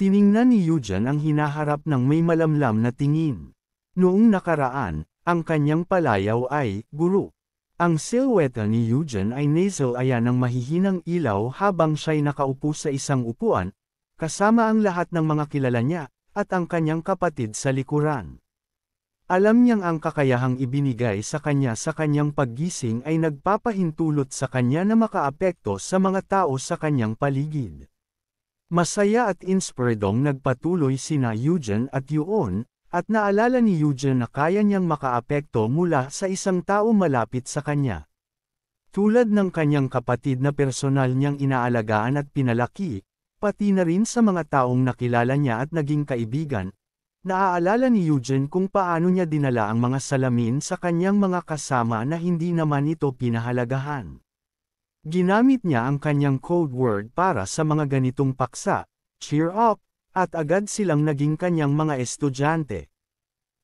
A: Tiningnan ni Eugen ang hinaharap ng may malamlam na tingin. Noong nakaraan, ang kanyang palayaw ay, "Guru." Ang silhouette ni Eugen ay nasal-aya ng mahihinang ilaw habang siya'y nakaupo sa isang upuan, kasama ang lahat ng mga kilala niya, at ang kanyang kapatid sa likuran. Alam niyang ang kakayahang ibinigay sa kanyang paggising ay nagpapahintulot sa kanya na makaapekto sa mga tao sa kanyang paligid. Masaya at inspiredong nagpatuloy sina Eugen at Yuon, at naalala ni Eugen na kaya niyang makaapekto mula sa isang tao malapit sa kanya. Tulad ng kanyang kapatid na personal niyang inaalagaan at pinalaki, pati na rin sa mga taong nakilala niya at naging kaibigan, naaalala ni Eugen kung paano niya dinala ang mga salamin sa kanyang mga kasama na hindi naman ito pinahalagahan. Ginamit niya ang kanyang code word para sa mga ganitong paksa, "Cheer up," at agad silang naging kanyang mga estudyante.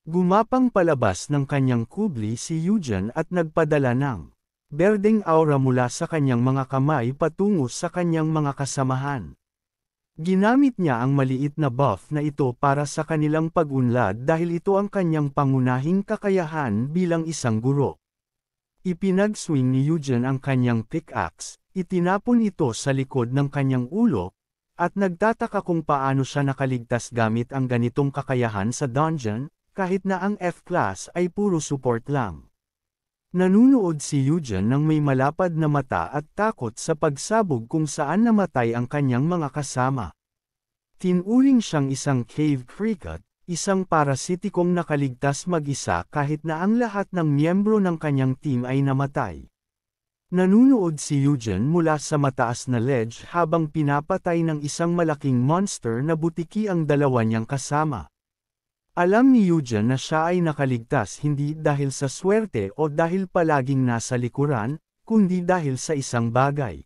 A: Gumapang palabas ng kanyang kubli si Eugen at nagpadala ng berdeng aura mula sa kanyang mga kamay patungo sa kanyang mga kasamahan. Ginamit niya ang maliit na buff na ito para sa kanilang pag-unlad dahil ito ang kanyang pangunahing kakayahan bilang isang guro. Ipinagswing ni Eugen ang kanyang pickaxe, itinapon ito sa likod ng kanyang ulo, at nagtataka kung paano siya nakaligtas gamit ang ganitong kakayahan sa dungeon, kahit na ang F-class ay puro support lang. Nanunood si Eugen ng may malapad na mata at takot sa pagsabog kung saan namatay ang kanyang mga kasama. Tinuring siyang isang cave cricket, isang parasitikong nakaligtas mag-isa kahit na ang lahat ng miyembro ng kanyang team ay namatay. Nanunood si Eugen mula sa mataas na ledge habang pinapatay ng isang malaking monster na butiki ang dalawa niyang kasama. Alam ni Eugen na siya ay nakaligtas hindi dahil sa swerte o dahil palaging nasa likuran, kundi dahil sa isang bagay.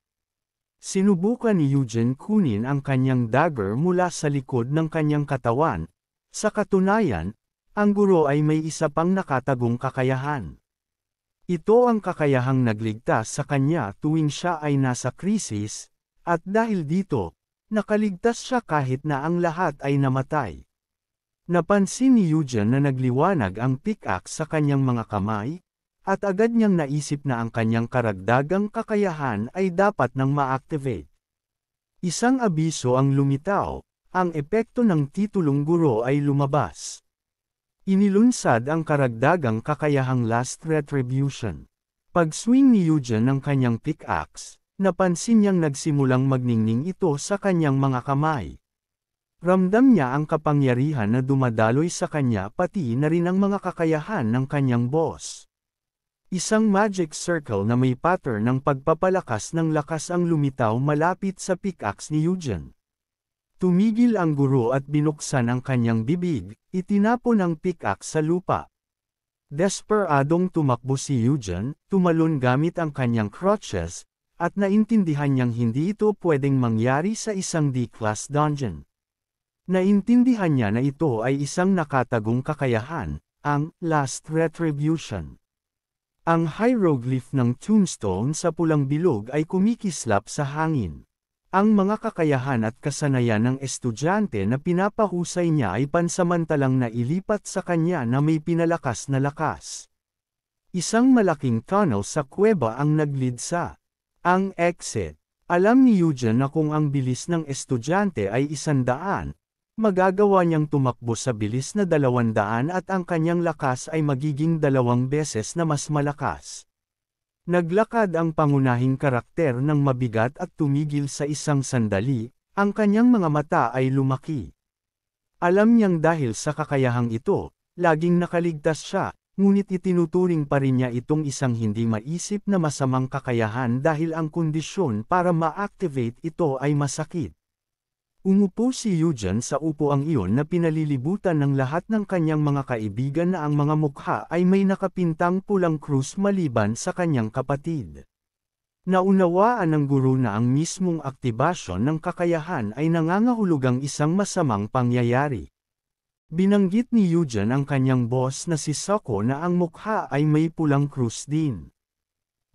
A: Sinubukan ni Eugen kunin ang kanyang dagger mula sa likod ng kanyang katawan. Sa katunayan, ang guro ay may isa pang nakatagong kakayahan. Ito ang kakayahang nagligtas sa kanya tuwing siya ay nasa krisis, at dahil dito, nakaligtas siya kahit na ang lahat ay namatay. Napansin ni Eugen na nagliwanag ang pickaxe sa kanyang mga kamay, at agad niyang naisip na ang kanyang karagdagang kakayahan ay dapat nang ma-activate. Isang abiso ang lumitaw, ang epekto ng titulong guro ay lumabas. Inilunsad ang karagdagang kakayahang Last Retribution. Pag-swing ni Eugen ng kanyang pickaxe, napansin niyang nagsimulang magningning ito sa kanyang mga kamay. Ramdam niya ang kapangyarihan na dumadaloy sa kanya pati na rin ang mga kakayahan ng kanyang boss. Isang magic circle na may pattern ng pagpapalakas ng lakas ang lumitaw malapit sa pickaxe ni Eugen. Tumigil ang guro at binuksan ang kanyang bibig, itinapon ang pickaxe sa lupa. Desperadong tumakbo si Eugen, tumalon gamit ang kanyang crutches, at naintindihan niyang hindi ito pwedeng mangyari sa isang D-class dungeon. Naintindihan niya na ito ay isang nakatagong kakayahan, ang Last Retribution. Ang hieroglyph ng tombstone sa pulang bilog ay kumikislap sa hangin. Ang mga kakayahan at kasanayan ng estudyante na pinapahusay niya ay pansamantalang nailipat sa kanya na may pinalakas na lakas. Isang malaking tunnel sa kuweba ang naglid sa ang exit. Alam ni Eugene na kung ang bilis ng estudyante ay 100, magagawa niyang tumakbo sa bilis na 200 at ang kanyang lakas ay magiging 2 beses na mas malakas. Naglakad ang pangunahing karakter ng mabigat at tumigil sa isang sandali, ang kanyang mga mata ay lumaki. Alam niyang dahil sa kakayahang ito, laging nakaligtas siya, ngunit itinuturing pa rin niya itong isang hindi maisip na masamang kakayahan dahil ang kondisyon para ma-activate ito ay masakit. Umupo si Eugene sa upuang iyon na pinalilibutan ng lahat ng kanyang mga kaibigan na ang mga mukha ay may nakapintang pulang krus maliban sa kanyang kapatid. Naunawaan ng guro na ang mismong aktibasyon ng kakayahan ay nangangahulugang isang masamang pangyayari. Binanggit ni Eugene ang kanyang boss na si Soko na ang mukha ay may pulang krus din.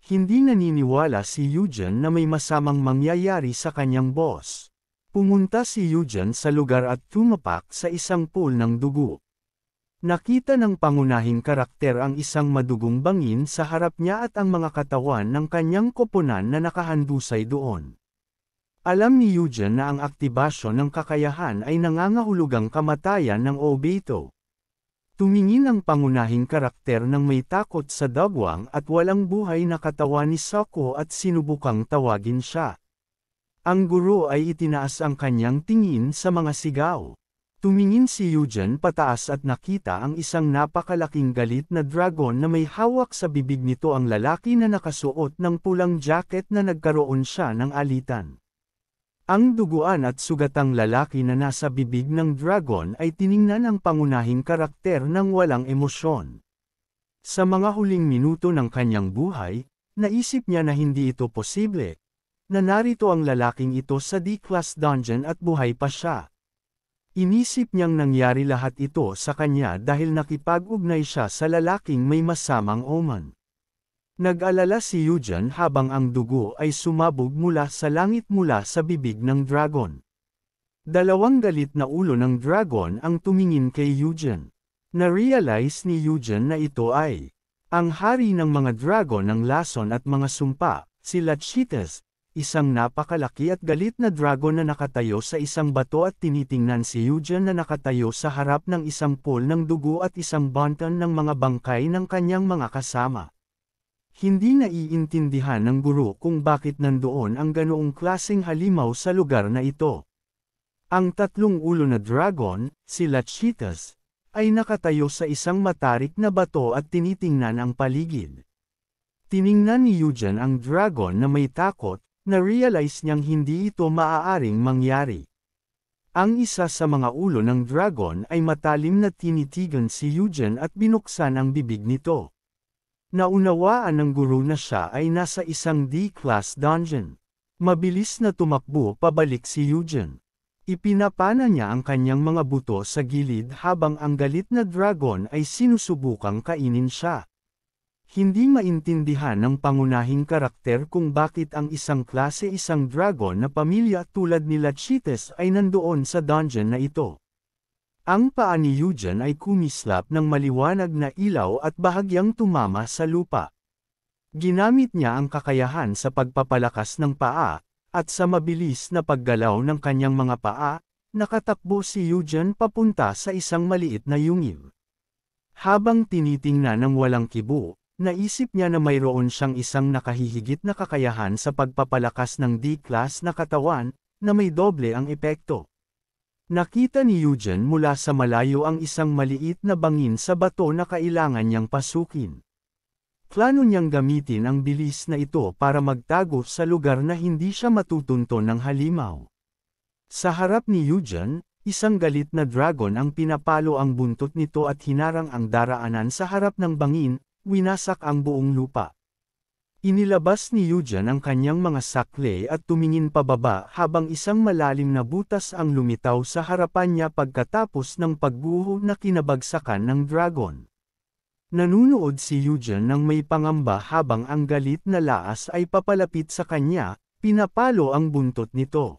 A: Hindi naniniwala si Eugene na may masamang mangyayari sa kanyang boss. Pumunta si Eugene sa lugar at tumapak sa isang pool ng dugo. Nakita ng pangunahing karakter ang isang madugong bangin sa harap niya at ang mga katawan ng kanyang koponan na nakahandusay doon. Alam ni Eugene na ang aktibasyon ng kakayahan ay nangangahulugang kamatayan ng Obito. Tumingin ang pangunahing karakter ng may takot sa dagwang at walang buhay na katawan ni Soko at sinubukang tawagin siya. Ang guro ay itinaas ang kanyang tingin sa mga sigaw. Tumingin si Eugene pataas at nakita ang isang napakalaking galit na dragon na may hawak sa bibig nito ang lalaki na nakasuot ng pulang jacket na nagkaroon siya ng alitan. Ang duguan at sugatang lalaki na nasa bibig ng dragon ay tiningnan ang pangunahing karakter ng walang emosyon. Sa mga huling minuto ng kanyang buhay, naisip niya na hindi ito posible, na narito ang lalaking ito sa D-class dungeon at buhay pa siya. Inisip niyang nangyari lahat ito sa kanya dahil nakipag-ugnay siya sa lalaking may masamang omen. Nag-alala si Eugene habang ang dugo ay sumabog mula sa langit mula sa bibig ng dragon. Dalawang galit na ulo ng dragon ang tumingin kay Eugene. Na-realize ni Eugene na ito ay ang hari ng mga dragon ng lason at mga sumpa, si Lachesis, isang napakalaki at galit na dragon na nakatayo sa isang bato at tinitingnan si Eugene na nakatayo sa harap ng isang pool ng dugo at isang bantan ng mga bangkay ng kanyang mga kasama. Hindi naiintindihan ng guro kung bakit nandoon ang ganoong klaseng halimaw sa lugar na ito. Ang tatlong ulo na dragon, si Lachesis, ay nakatayo sa isang matarik na bato at tinitingnan ang paligid. Tiningnan ni Eugene ang dragon na may takot, na-realize niyang hindi ito maaaring mangyari. Ang isa sa mga ulo ng dragon ay matalim na tinitigan si Eugene at binuksan ang bibig nito. Naunawaan ng guro na siya ay nasa isang D-class dungeon. Mabilis na tumakbo pabalik si Eugene. Ipinapana niya ang kanyang mga buto sa gilid habang ang galit na dragon ay sinusubukang kainin siya. Hindi maintindihan ng pangunahing karakter kung bakit ang isang klase isang dragon na pamilya tulad ni Lachesis ay nandoon sa dungeon na ito. Ang paa ni Eugene ay kumislap ng maliwanag na ilaw at bahagyang tumama sa lupa. Ginamit niya ang kakayahan sa pagpapalakas ng paa, at sa mabilis na paggalaw ng kanyang mga paa, nakatakbo si Eugene papunta sa isang maliit na yungib. Habang tinitingnan ng walang kibo, naisip niya na mayroon siyang isang nakahihigit na kakayahan sa pagpapalakas ng D-class na katawan, na may doble ang epekto. Nakita ni Eugene mula sa malayo ang isang maliit na bangin sa bato na kailangan niyang pasukin. Plano niyang gamitin ang bilis na ito para magtago sa lugar na hindi siya matutunton ng halimaw. Sa harap ni Eugene, isang galit na dragon ang pinapalo ang buntot nito at hinarang ang daraanan sa harap ng bangin, winasak ang buong lupa. Inilabas ni Eugene ang kanyang mga sakle at tumingin pababa habang isang malalim na butas ang lumitaw sa harapan niya pagkatapos ng pagguho na kinabagsakan ng dragon. Nanunood si Eugen ng may pangamba habang ang galit na laas ay papalapit sa kanya, pinapalo ang buntot nito.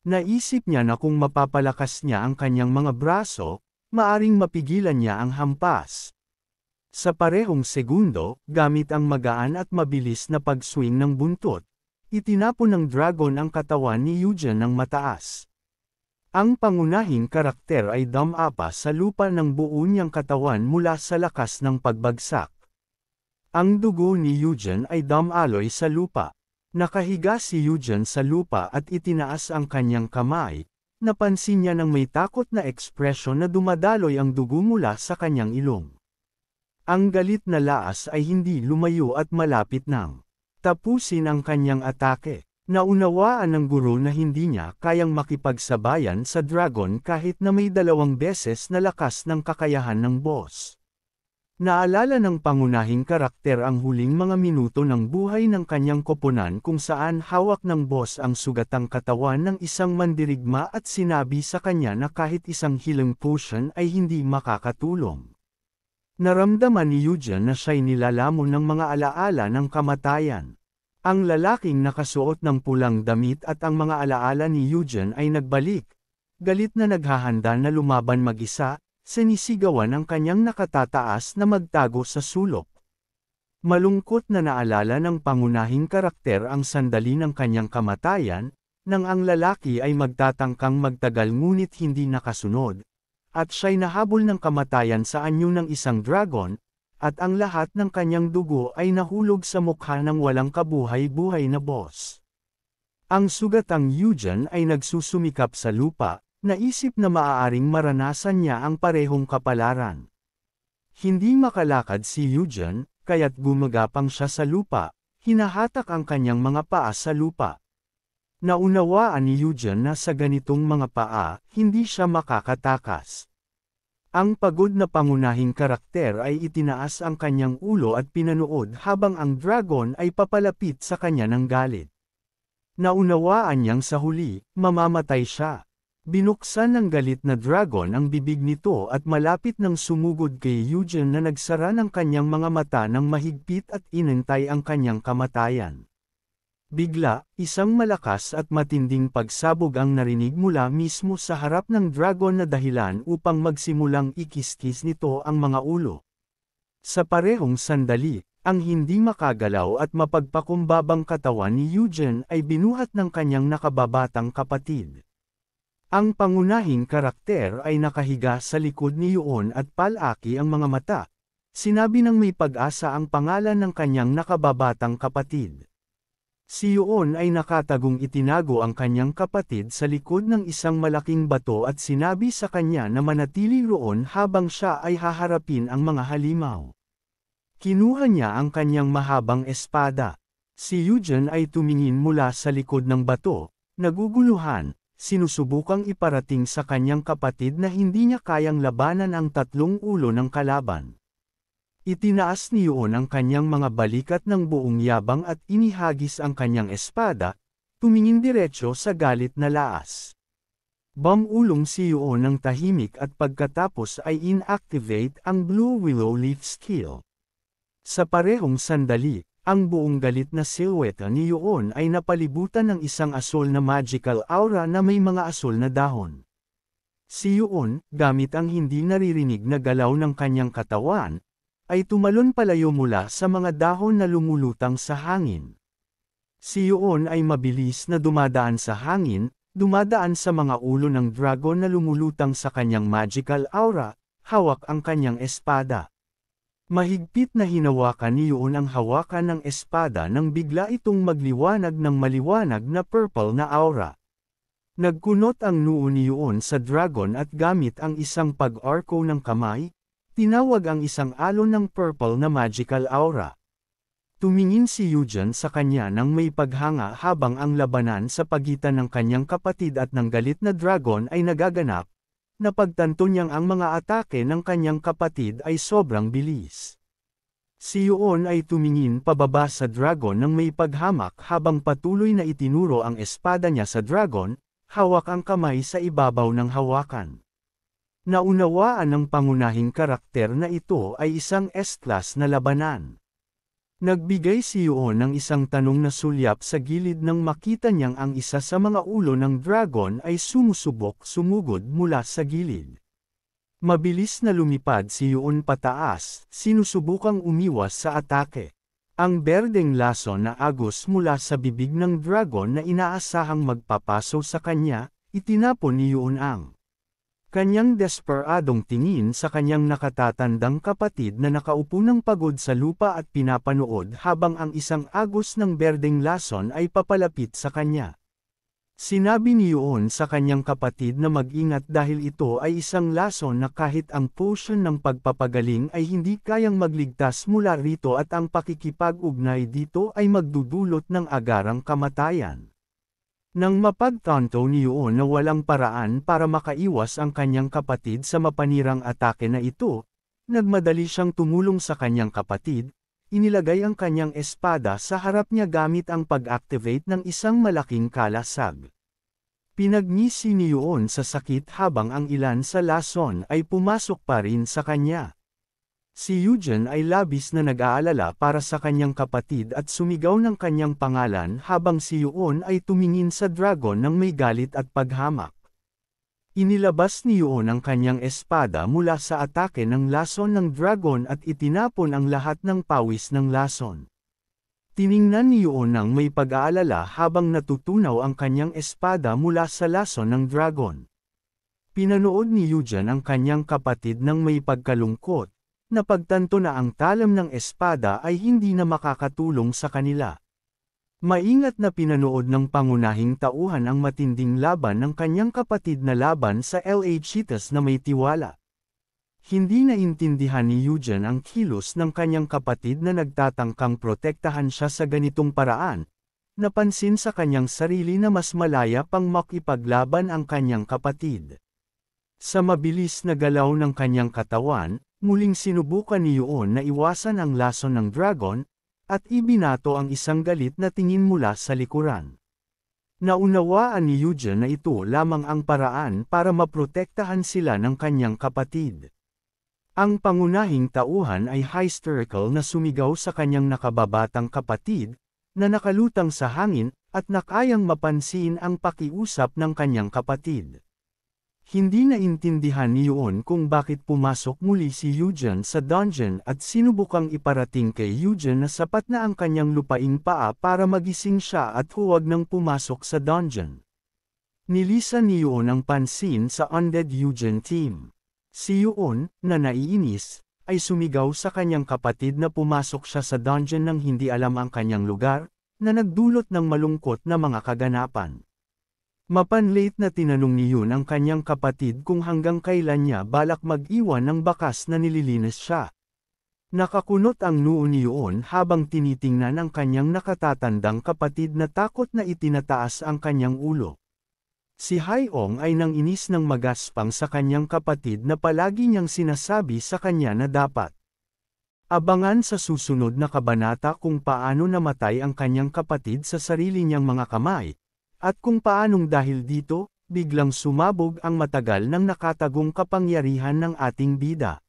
A: Naisip niya na kung mapapalakas niya ang kanyang mga braso, maaring mapigilan niya ang hampas. Sa parehong segundo, gamit ang magaan at mabilis na pag-swing ng buntot, itinapon ng dragon ang katawan ni Eugen ng mataas. Ang pangunahing karakter ay dumapa sa lupa ng buo niyang katawan mula sa lakas ng pagbagsak. Ang dugo ni Eugen ay dumaloy sa lupa. Nakahiga si Eugen sa lupa at itinaas ang kanyang kamay. Napansin niya ng may takot na ekspresyon na dumadaloy ang dugo mula sa kanyang ilong. Ang galit na laas ay hindi lumayo at malapit nang tapusin ang kanyang atake. Naunawaan ng guro na hindi niya kayang makipagsabayan sa dragon kahit na may 2 beses na lakas ng kakayahan ng boss. Naalala ng pangunahing karakter ang huling mga minuto ng buhay ng kanyang koponan kung saan hawak ng boss ang sugatang katawan ng isang mandirigma at sinabi sa kanya na kahit isang healing potion ay hindi makakatulong. Naramdaman ni Eugen na siya'y nilalamon ng mga alaala ng kamatayan. Ang lalaking nakasuot ng pulang damit at ang mga alaala ni Eugen ay nagbalik. Galit na naghahanda na lumaban mag-isa, sinisigawan ang kanyang nakatataas na magtago sa sulok. Malungkot na naalala ng pangunahing karakter ang sandali ng kanyang kamatayan, nang ang lalaki ay magtatangkang magtagal ngunit hindi nakasunod, at siya'y nahabol ng kamatayan sa anyo ng isang dragon, at ang lahat ng kanyang dugo ay nahulog sa mukha ng walang kabuhay-buhay na boss. Ang sugatang Eugen ay nagsusumikap sa lupa, naisip na maaaring maranasan niya ang parehong kapalaran. Hindi makalakad si Eugen, kaya't gumagapang siya sa lupa, hinahatak ang kanyang mga paa sa lupa. Naunawaan ni Eugen na sa ganitong mga paa, hindi siya makakatakas. Ang pagod na pangunahing karakter ay itinaas ang kanyang ulo at pinanood habang ang dragon ay papalapit sa kanya ng galit. Naunawaan niyang sa huli, mamamatay siya. Binuksan ng galit na dragon ang bibig nito at malapit nang sumugod kay Eugen na nagsara ng kanyang mga mata ng mahigpit at inantay ang kanyang kamatayan. Bigla, isang malakas at matinding pagsabog ang narinig mula mismo sa harap ng dragon na dahilan upang magsimulang ikiskis nito ang mga ulo. Sa parehong sandali, ang hindi makagalaw at mapagpakumbabang katawan ni Eugen ay binuhat ng kanyang nakababatang kapatid. Ang pangunahing karakter ay nakahiga sa likod ni Yuon at palaki ang mga mata. Sinabi ng may pag-asa ang pangalan ng kanyang nakababatang kapatid. Si Yuon ay nakatagong itinago ang kanyang kapatid sa likod ng isang malaking bato at sinabi sa kanya na manatili roon habang siya ay haharapin ang mga halimaw. Kinuha niya ang kanyang mahabang espada. Si Eugen ay tumingin mula sa likod ng bato, naguguluhan, sinusubukang iparating sa kanyang kapatid na hindi niya kayang labanan ang 3 ulo ng kalaban. Itinaas ni Yuon ang kanyang mga balikat ng buong yabang at inihagis ang kanyang espada, tumingin diretso sa galit na laas. Bumulong si Yuon ng tahimik at pagkatapos ay inactivate ang Blue Willow Leaf skill. Sa parehong sandali, ang buong galit na silhouette ni Yuon ay napalibutan ng isang asul na magical aura na may mga asul na dahon. Si Yuon, gamit ang hindi naririnig na galaw ng kanyang katawan, ay tumalon palayo mula sa mga dahon na lumulutang sa hangin. Si Yuon ay mabilis na dumadaan sa hangin, dumadaan sa mga ulo ng dragon na lumulutang sa kanyang magical aura, hawak ang kanyang espada. Mahigpit na hinawakan ni Yuon ang hawakan ng espada nang bigla itong magliwanag ng maliwanag na purple na aura. Nagkunot ang noo ni Yuon sa dragon at gamit ang isang pag-arco ng kamay, tinawag ang isang alon ng purple na magical aura. Tumingin si Eugen sa kanya nang may paghanga habang ang labanan sa pagitan ng kanyang kapatid at ng galit na dragon ay nagaganap. Napagtanto niyang ang mga atake ng kanyang kapatid ay sobrang bilis. Si Yuon ay tumingin pababa sa dragon nang may paghamak habang patuloy na itinuro ang espada niya sa dragon, hawak ang kamay sa ibabaw ng hawakan. Naunawaan ng pangunahing karakter na ito ay isang S-class na labanan. Nagbigay si Yuon ng isang tanong na sulyap sa gilid nang makita niyang ang isa sa mga ulo ng dragon ay sumugod mula sa gilid. Mabilis na lumipad si Yuon pataas, sinusubukang umiwas sa atake. Ang berdeng lason na agos mula sa bibig ng dragon na inaasahang magpapaso sa kanya, itinapon ni Yuon ang kanyang desperadong tingin sa kanyang nakatatandang kapatid na nakaupo ng pagod sa lupa at pinapanood habang ang isang agos ng berdeng lason ay papalapit sa kanya. Sinabi ni Yuon sa kanyang kapatid na mag-ingat dahil ito ay isang lason na kahit ang potion ng pagpapagaling ay hindi kayang magligtas mula rito at ang pakikipag-ugnay dito ay magdudulot ng agarang kamatayan. Nang mapagtanto ni Yuon na walang paraan para makaiwas ang kanyang kapatid sa mapanirang atake na ito, nagmadali siyang tumulong sa kanyang kapatid, inilagay ang kanyang espada sa harap niya gamit ang pag-activate ng isang malaking kalasag. Pinagngisi ni Yuon sa sakit habang ang ilan sa lason ay pumasok pa rin sa kanya. Si Eugen ay labis na nag-aalala para sa kanyang kapatid at sumigaw ng kanyang pangalan habang si Yuon ay tumingin sa dragon ng may galit at paghamak. Inilabas ni Yuon ang kanyang espada mula sa atake ng lason ng dragon at itinapon ang lahat ng pawis ng lason. Tiningnan ni Yuon ng may pag-aalala habang natutunaw ang kanyang espada mula sa lason ng dragon. Pinanood ni Eugen ang kanyang kapatid ng may pagkalungkot, napagtanto na ang talam ng espada ay hindi na makakatulong sa kanila. Maingat na pinanood ng pangunahing tauhan ang matinding laban ng kanyang kapatid na laban sa LA Cheetahs na may tiwala. Hindi naintindihan ni Eugen ang kilos ng kanyang kapatid na nagtatangkang protektahan siya sa ganitong paraan. Napansin sa kanyang sarili na mas malaya pang makipaglaban ang kanyang kapatid. Sa mabilis na galaw ng kanyang katawan, muling sinubukan ni Yuon na iwasan ang lason ng dragon, at ibinato ang isang galit na tingin mula sa likuran. Naunawaan ni Eugen na ito lamang ang paraan para maprotektahan sila ng kanyang kapatid. Ang pangunahing tauhan ay hysterical na sumigaw sa kanyang nakababatang kapatid, na nakalutang sa hangin, at nakayang mapansin ang pakiusap ng kanyang kapatid. Hindi naintindihan ni Yuon kung bakit pumasok muli si Eugen sa dungeon at sinubukang iparating kay Eugen na sapat na ang kanyang lupaing paa para magising siya at huwag nang pumasok sa dungeon. Nilisan ni Yuon ang pansin sa Undead Eugen team. Si Yuon, na naiinis, ay sumigaw sa kanyang kapatid na pumasok siya sa dungeon nang hindi alam ang kanyang lugar, na nagdulot ng malungkot na mga kaganapan. Mapanlate na tinanong ni Yuon ang kanyang kapatid kung hanggang kailan niya balak mag-iwan ng bakas na nililinis siya. Nakakunot ang noo ni Yuon habang tinitingnan ang kanyang nakatatandang kapatid na takot na itinataas ang kanyang ulo. Si Haiyong ay nanginis ng magaspang sa kanyang kapatid na palagi niyang sinasabi sa kanya na dapat abangan sa susunod na kabanata kung paano namatay ang kanyang kapatid sa sarili niyang mga kamay. At kung paanong dahil dito, biglang sumabog ang matagal ng nakatagong kapangyarihan ng ating bida.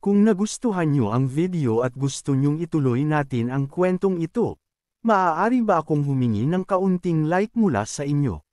A: Kung nagustuhan nyo ang video at gusto nyong ituloy natin ang kwentong ito, maaari ba akong humingi ng kaunting like mula sa inyo?